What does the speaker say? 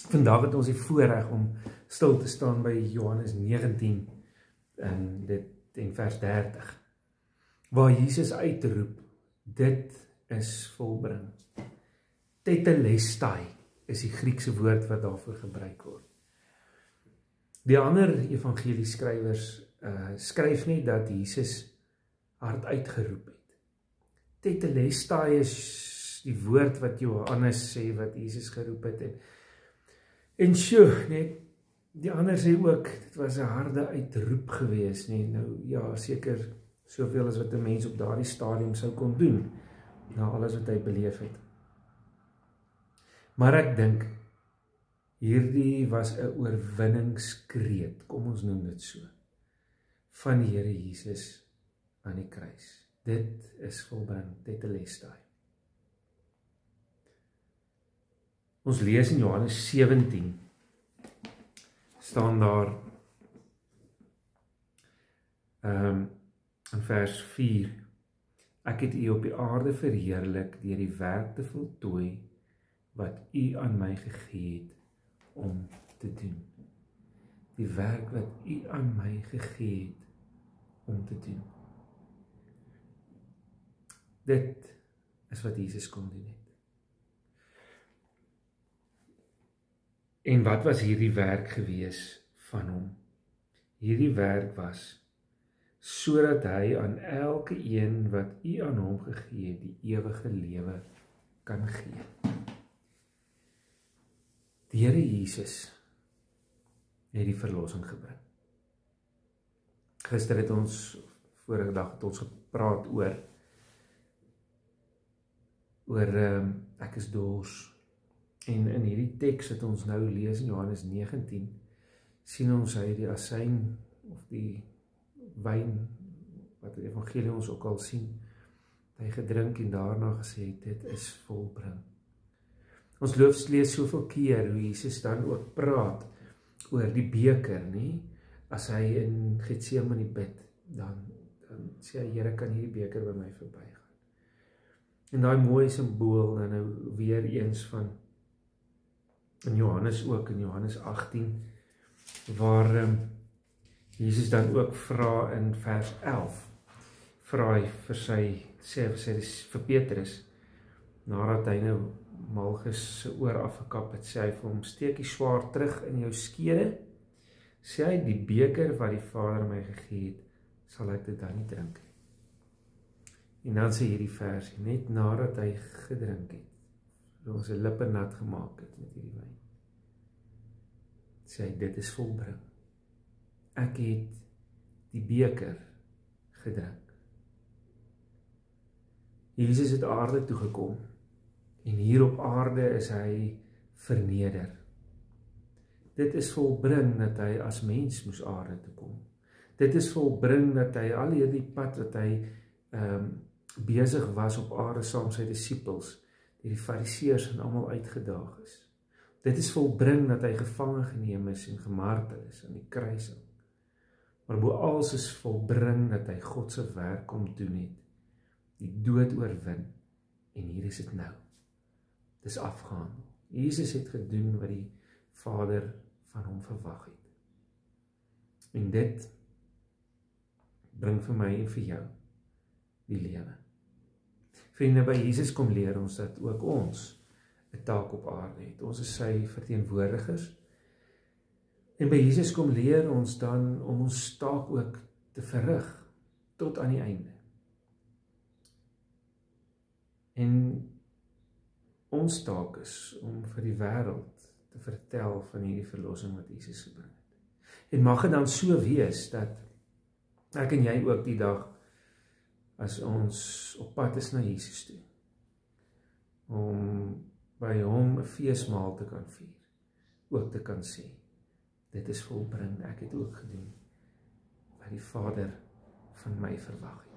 Vandag het ons die voorreg om stil te staan by Johannes 19 en vers 30, waar Jesus uitroep, dit is volbring. Tetelestai is die Griekse woord wat daarvoor gebruik word. Die ander evangelieskrywers skryf net dat Jesus hard uitgeroep het. Tetelestai is die woord wat Johannes sê wat Jesus geroep het. En sjoe, net die ander sê ook, dit was 'n harde uitroep gewees, nee. Nou ja, seker soveel as wat 'n mens op daardie stadium sou kon doen, na alles wat hy beleef het. Maar ek dink, hierdie was 'n oorwinningskreet, kom ons noem dit so, van die Here Jesus aan die kruis. Dit is volbring, tetelestai. Ons lees in Johannes 17, staan daar in vers 4, ek het u op die aarde verheerlik deur die werk te voltooi wat u aan my gegee het om te doen. Die werk wat u aan my gegee het om te doen. Dit is wat Jesus kom doen het. En wat was hierdie werk gewees van hom? Hierdie werk was sodat hy aan elke een wat u aan hom gegee het, die ewige lewe kan gee. Die Here Jesus het die verlossing gebring. Gister het ons, vorige dag het ons gepraat oor ek is dors. En in hierdie teks wat ons nou lees in Johannes 19, sien ons hy die asyn of die wyn, wat die evangelie ons ook al sien, hy gedrink en daarna gesê, dit is volbring. Ons lees soveel keer hoe Jesus dan ook praat oor die beker, nie? As hy in Getsemane bid, dan sê hy, Here, kan hierdie beker by my verbygaan. En daai mooi simbool dan nou weer eens van in Johannes ook, in Johannes 18, waar Jesus dan ook vra in vers 11, vra hy vir Petrus, nadat hy nou Malchus se oor afgekap het, sê hy vir hom, steek die swaard terug in jou skede, sê hy, die beker wat die Vader my gegee het, sal ek dit dan nie drink nie. En dan sê hierdie vers, net nadat hy gedrink het, ons sy lippe nat gemaak het met hierdie wyn, sê hy, dit is volbring. Ek het die beker gedrink. Jesus het aarde toegekom, en hier op aarde is hy verneder. Dit is volbring dat hy as mens moes aarde toe kom. Dit is volbring dat hy al hierdie pad wat hy besig was op aarde saam sy disippels, die fariseërs en almal uitgedaag is. Dit is volbring dat hy gevange geneem is en gemartel is aan die kruising. Maar bo alles is volbring dat hy God se werk kom doen het, die dood oorwin, en hier is dit nou. Dit is afgehandel. Jesus het gedoen wat die Vader van hom verwag het. En dit bring vir my en vir jou die lewe. Vriende, by Jesus kom leer ons dat ook ons 'n taak op aarde het. Ons is sy verteenwoordigers. En by Jesus kom leer ons dan om ons taak ook te verrig tot aan die einde. En ons taak is om vir die wêreld te vertel van hierdie verlossing wat Jesus gebring het. En mag dit dan so wees dat ek en jy ook die dag, as ons op pad is na Jesus toe, om by hom 'n feesmaal te kan vier, ook te kan sê, dit is volbring, ek het ook gedoen wat die Vader van my verwag het.